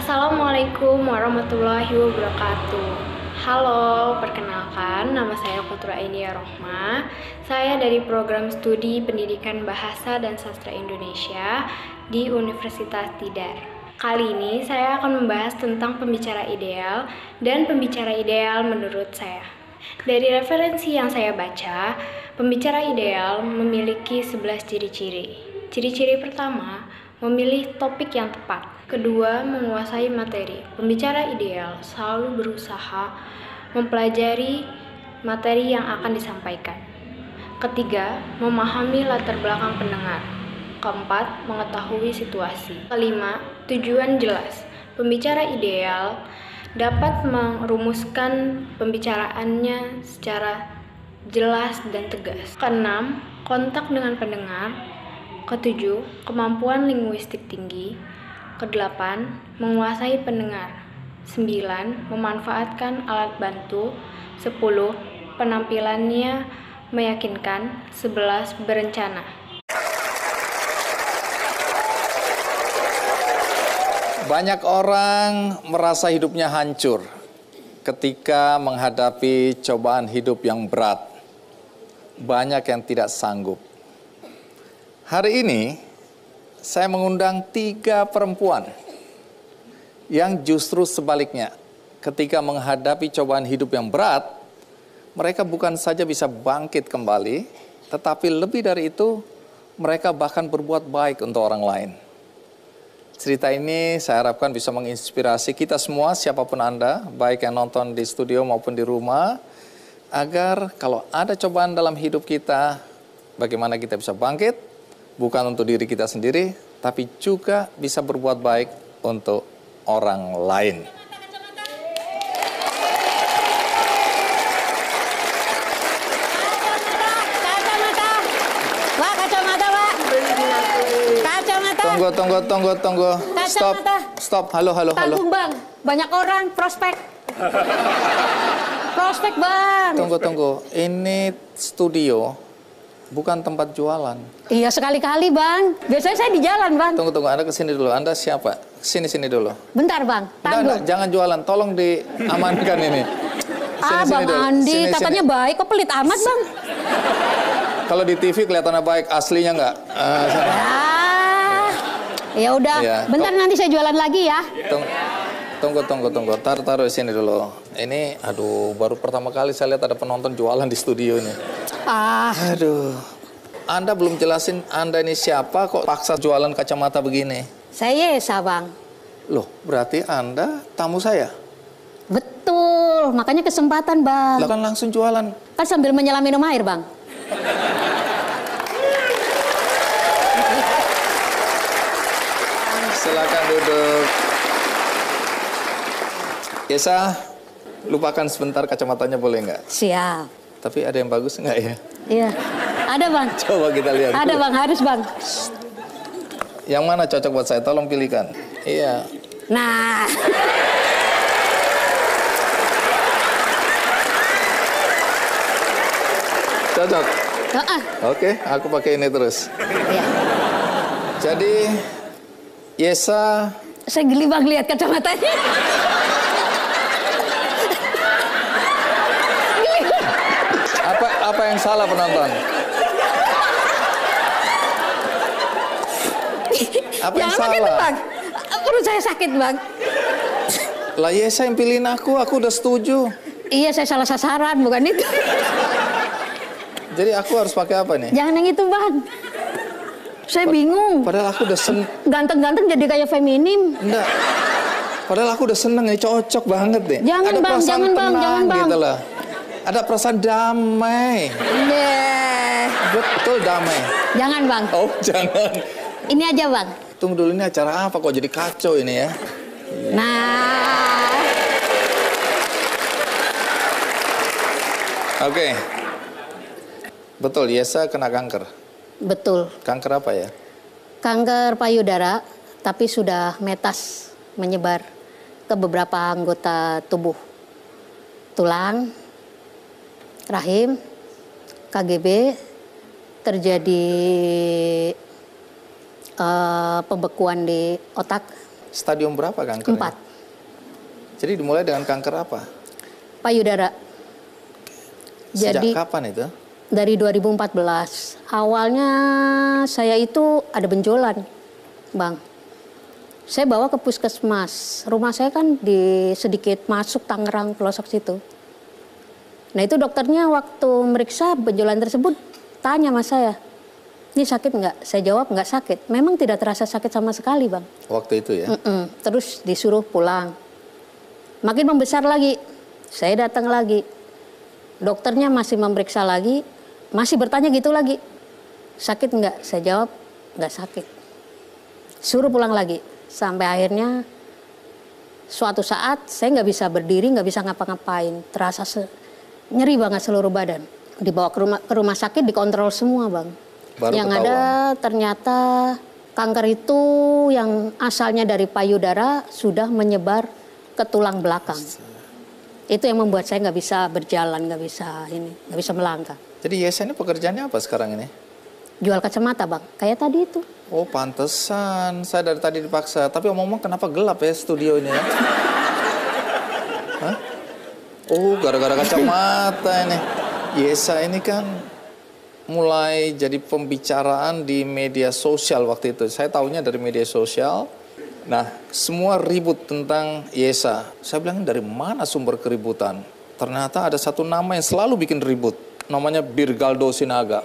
Assalamualaikum warahmatullahi wabarakatuh. Halo, perkenalkan nama saya Putra Ainia Rohma. Saya dari program studi Pendidikan Bahasa dan Sastra Indonesia di Universitas Tidar. Kali ini saya akan membahas tentang pembicara ideal dan pembicara ideal menurut saya. Dari referensi yang saya baca, pembicara ideal memiliki 11 ciri-ciri. Ciri-ciri pertama, memilih topik yang tepat. Kedua, menguasai materi. Pembicara ideal selalu berusaha mempelajari materi yang akan disampaikan. Ketiga, memahami latar belakang pendengar. Keempat, mengetahui situasi. Kelima, tujuan jelas. Pembicara ideal dapat merumuskan pembicaraannya secara jelas dan tegas. Keenam, kontak dengan pendengar. Ketujuh, kemampuan linguistik tinggi. Kedelapan, menguasai pendengar. 9, memanfaatkan alat bantu. 10, penampilannya meyakinkan. 11, berencana. Banyak orang merasa hidupnya hancur ketika menghadapi cobaan hidup yang berat. Banyak yang tidak sanggup. Hari ini saya mengundang 3 perempuan yang justru sebaliknya. Ketika menghadapi cobaan hidup yang berat, mereka bukan saja bisa bangkit kembali, tetapi lebih dari itu, mereka bahkan berbuat baik untuk orang lain. Cerita ini saya harapkan bisa menginspirasi kita semua, siapapun Anda, baik yang nonton di studio maupun di rumah, agar kalau ada cobaan dalam hidup kita, bagaimana kita bisa bangkit, bukan untuk diri kita sendiri, tapi juga bisa berbuat baik untuk orang lain. Kacamata. Wah, kacamata, Pak. Kacamata. Tunggu. Stop. Halo. Tanggung, Bang. Banyak orang, prospek. Prospek, Bang. Tunggu. Ini studio. Bukan tempat jualan. Iya, sekali-kali, Bang. Biasanya saya di jalan, Bang. Tunggu, Anda kesini dulu. Anda siapa? Sini dulu. Bentar, Bang. Tanggung. Enggak, jangan jualan. Tolong diamankan ini. Bang dulu. Andi, katanya baik. Kok pelit amat, Bang? Kalau di TV kelihatannya baik, aslinya enggak. Ya udah. Ya, Bentar, nanti saya jualan lagi ya. Tunggu. Taruh di sini dulu. Ini, baru pertama kali saya lihat ada penonton jualan di studio ini. Aduh. Anda belum jelasin Anda ini siapa, kok paksa jualan kacamata begini? Saya Yesa, Bang. Loh, berarti Anda tamu saya? Betul, makanya kesempatan, Bang. Lah kan langsung jualan. Kan sambil menyelam minum air, Bang. Silakan duduk. Yesa, lupakan sebentar kacamatanya, boleh nggak? Siap. Tapi ada yang bagus nggak ya? Iya, ada, Bang. Coba kita lihat. Ada, Bang, harus, Bang. Yang mana cocok buat saya? Tolong pilihkan. Iya. Nah. Cocok? Oke, aku pakai ini terus. Iya. Jadi, Yesa... Saya geli, Bang, lihat kacamatanya. Apa yang salah penonton? Apa yang Jangan begitu, salah? Bang. Perut saya sakit, Bang. Lah Yesa yang pilihin aku udah setuju. Iya, saya salah sasaran, bukan itu. Jadi aku harus pakai apa nih? Jangan yang itu, Bang. Saya bingung. Padahal aku udah Ganteng-ganteng jadi kayak feminim. Enggak. Padahal aku udah seneng nih, cocok banget deh. Jangan, ada Bang, jangan, Bang, jangan, Bang. Gitu lah. Ada perasaan damai. Betul, damai. Jangan, Bang. Oh, jangan. Ini aja, Bang. Tunggu dulu, ini acara apa kok jadi kacau ini ya? Nah. Oke. Betul, Yesa kena kanker. Betul. Kanker apa ya? Kanker payudara, tapi sudah metas, menyebar ke beberapa anggota tubuh. Tulang, rahim, KGB, terjadi pembekuan di otak, Stadium berapa kankernya? 4. Jadi dimulai dengan kanker apa? Payudara. Sejak Jadi kapan itu? dari 2014. Awalnya saya itu ada benjolan, Bang. Saya bawa ke puskesmas. Rumah saya kan di sedikit masuk Tangerang, pelosok situ. Nah itu dokternya waktu meriksa benjolan tersebut tanya sama saya, ini sakit nggak? Saya jawab nggak sakit. Memang tidak terasa sakit sama sekali, Bang. Waktu itu ya? Terus disuruh pulang. Makin membesar lagi. Saya datang lagi. Dokternya masih memeriksa lagi, masih bertanya gitu lagi. Sakit nggak? Saya jawab nggak sakit. Suruh pulang lagi. Sampai akhirnya suatu saat saya nggak bisa berdiri, nggak bisa ngapa-ngapain. Terasa nyeri banget seluruh badan. Dibawa ke rumah sakit, dikontrol semua, Bang. Baru yang ketahuan. ada ternyata kanker itu yang asalnya dari payudara sudah menyebar ke tulang belakang. Itu yang membuat saya nggak bisa berjalan, nggak bisa melangkah. Jadi Yesa ini pekerjaannya apa sekarang ini? Jual kacamata, Bang. Kayak tadi itu. Oh pantesan, saya dari tadi dipaksa. Tapi omong-omong kenapa gelap ya studio ini ya? Hah? Oh gara-gara kacamata ini. Yesa ini kan mulai jadi pembicaraan di media sosial waktu itu. Saya tahunya dari media sosial. Nah, semua ribut tentang Yesa. Saya bilang dari mana sumber keributan? Ternyata ada satu nama yang selalu bikin ribut. Namanya Birgaldo Sinaga.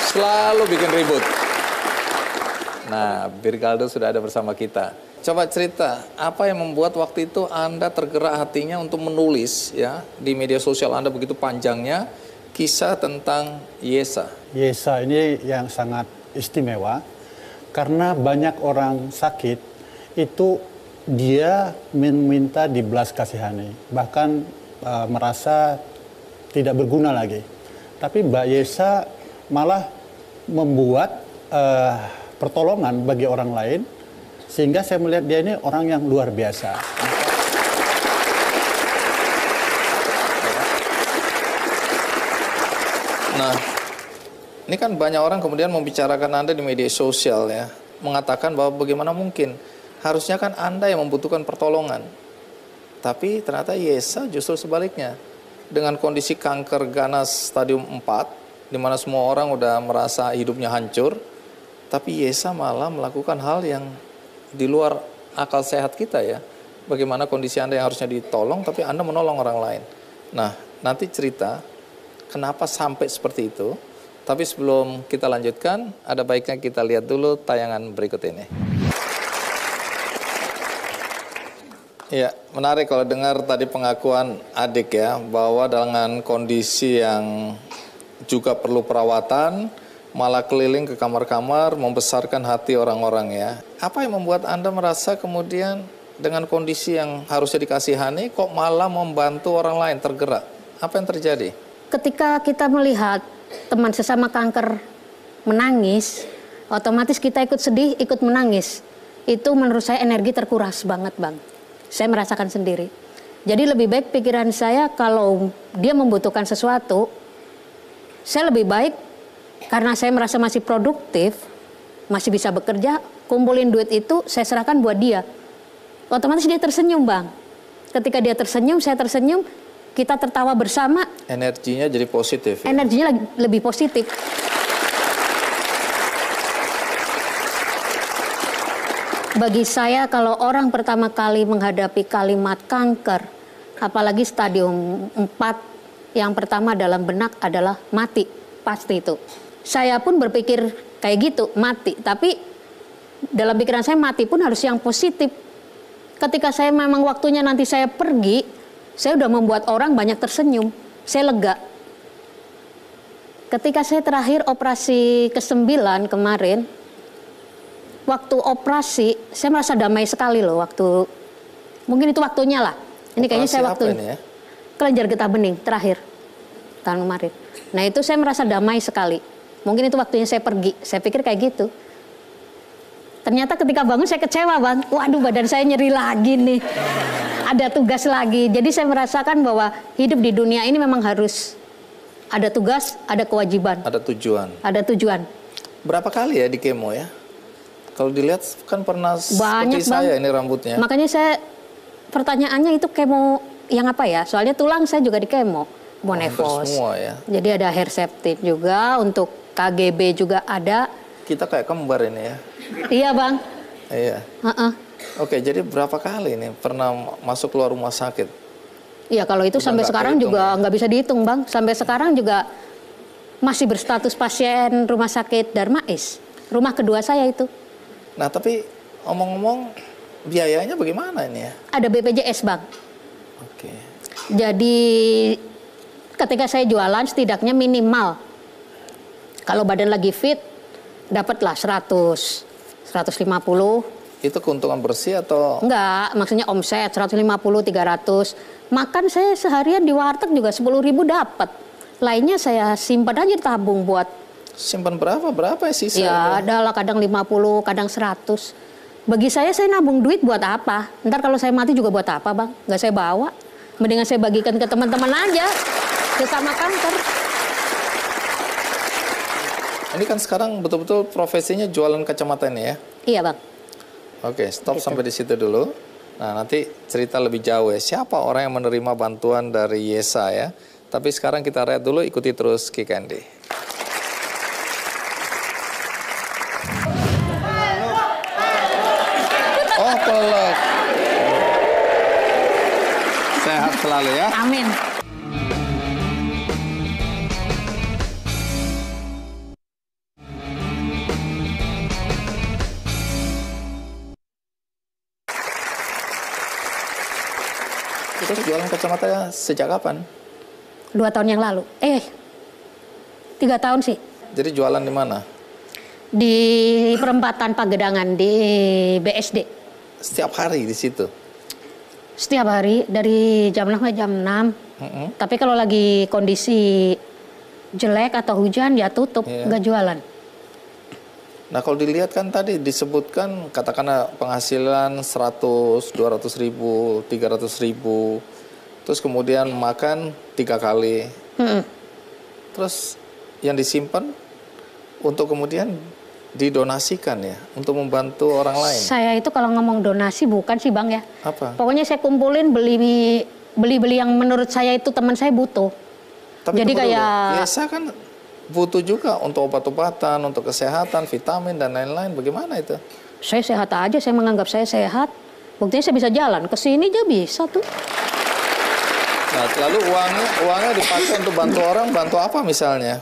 Selalu bikin ribut. Nah, Birgaldo sudah ada bersama kita. Coba cerita, apa yang membuat waktu itu Anda tergerak hatinya untuk menulis ya di media sosial Anda begitu panjangnya kisah tentang Yesa? Yesa ini yang sangat istimewa karena banyak orang sakit itu dia meminta dibelas kasihani, bahkan merasa tidak berguna lagi. Tapi Mbak Yesa malah membuat pertolongan bagi orang lain, sehingga saya melihat dia ini orang yang luar biasa. Nah, ini kan banyak orang kemudian membicarakan Anda di media sosial ya, mengatakan bahwa bagaimana mungkin, harusnya kan Anda yang membutuhkan pertolongan. Tapi ternyata Yesa justru sebaliknya, dengan kondisi kanker ganas stadium 4, di mana semua orang udah merasa hidupnya hancur, tapi Yesa malah melakukan hal yang di luar akal sehat kita ya. Bagaimana kondisi Anda yang harusnya ditolong, tapi Anda menolong orang lain. Nah, nanti cerita kenapa sampai seperti itu. Tapi sebelum kita lanjutkan, ada baiknya kita lihat dulu tayangan berikut ini. Ya, menarik kalau dengar tadi pengakuan adik ya, bahwa dengan kondisi yang juga perlu perawatan, malah keliling ke kamar-kamar membesarkan hati orang-orang ya. Apa yang membuat Anda merasa kemudian dengan kondisi yang harusnya dikasihani kok malah membantu orang lain tergerak? Apa yang terjadi? Ketika kita melihat teman sesama kanker menangis, otomatis kita ikut sedih, ikut menangis. Itu menurut saya energi terkuras banget, Bang. Saya merasakan sendiri. Jadi lebih baik pikiran saya kalau dia membutuhkan sesuatu, saya lebih baik karena saya merasa masih produktif, masih bisa bekerja, kumpulin duit itu saya serahkan buat dia. Otomatis dia tersenyum, Bang. Ketika dia tersenyum, saya tersenyum, kita tertawa bersama. Energinya jadi positif ya? Energinya lebih positif. Bagi saya kalau orang pertama kali menghadapi kalimat kanker, apalagi stadium 4, yang pertama dalam benak adalah mati, pasti itu. Saya pun berpikir kayak gitu, mati. Tapi dalam pikiran saya mati pun harus yang positif. Ketika saya memang waktunya nanti saya pergi, saya udah membuat orang banyak tersenyum. Saya lega. Ketika saya terakhir operasi ke-9 kemarin, waktu operasi saya merasa damai sekali loh. Mungkin itu waktunya lah. Ini kayaknya saya waktu ya? kelenjar getah bening terakhir tahun kemarin. Nah itu saya merasa damai sekali. Mungkin itu waktunya saya pergi. Saya pikir kayak gitu. Ternyata ketika bangun saya kecewa, Bang. Waduh, badan saya nyeri lagi nih. Ada tugas lagi. Jadi saya merasakan bahwa hidup di dunia ini memang harus ada tugas, ada kewajiban. Ada tujuan. Ada tujuan. Berapa kali ya di kemo ya? Kalau dilihat kan pernah Banyak, seperti saya ini rambutnya. Makanya saya pertanyaannya itu kemo yang apa ya? Soalnya tulang saya juga di kemo, Bonefos. Semua ya. Jadi ada hair septic juga, untuk KGB juga ada. Kita kayak kembar ini ya. Iya bang. Iya. Oke, jadi berapa kali ini pernah masuk keluar rumah sakit? Iya, kalau itu Udah sampai nggak sekarang kehitung, juga ya? nggak bisa dihitung bang. Sampai sekarang juga masih berstatus pasien rumah sakit Darmais. Rumah kedua saya itu. Nah, tapi omong-omong biayanya bagaimana ini ya? Ada BPJS bang. Oke. Jadi ketika saya jualan setidaknya minimal kalau badan lagi fit dapatlah 100, 150. Itu keuntungan bersih atau? Enggak, maksudnya omset 150, 300. Makan saya seharian di warteg juga 10.000 dapat. Lainnya saya simpan aja tabung buat. Simpan berapa? Berapa ya sisa? Ya adalah kadang 50, kadang 100. Bagi saya nabung duit buat apa? Ntar kalau saya mati juga buat apa bang? Nggak saya bawa. Mendingan saya bagikan ke teman-teman aja. Sesama kanker. Ini kan sekarang betul-betul profesinya jualan kacamata ini ya? Iya bang. Oke, stop Gitu. sampai di situ dulu. Nah, nanti cerita lebih jauh ya. Siapa orang yang menerima bantuan dari Yesa ya? Tapi sekarang kita lihat dulu, ikuti terus Ki Kandi. Oh, peluk. Sehat selalu ya. Amin. Terus jualan kacamata sejak kapan? 2 tahun yang lalu. 3 tahun sih. Jadi jualan di mana? Di perempatan Pagedangan di BSD. Setiap hari di situ? Setiap hari dari jam 6 sampai jam 6. Tapi kalau lagi kondisi jelek atau hujan ya tutup, Iya. nggak jualan. Nah, kalau dilihat kan tadi disebutkan katakanlah penghasilan 100, 200 ribu, 300 ribu. Terus kemudian makan 3 kali. Terus yang disimpan untuk kemudian didonasikan ya, untuk membantu orang lain. Saya itu kalau ngomong donasi bukan sih bang ya. Apa? Pokoknya saya kumpulin beli yang menurut saya itu teman saya butuh. Tapi Jadi tunggu dulu. kayak Yesa kan butuh juga untuk obat-obatan, untuk kesehatan, vitamin dan lain-lain. Bagaimana itu? saya sehat aja, saya menganggap saya sehat. Buktinya saya bisa jalan, kesini aja bisa tuh. Nah, lalu uangnya dipakai untuk bantu orang, bantu apa misalnya?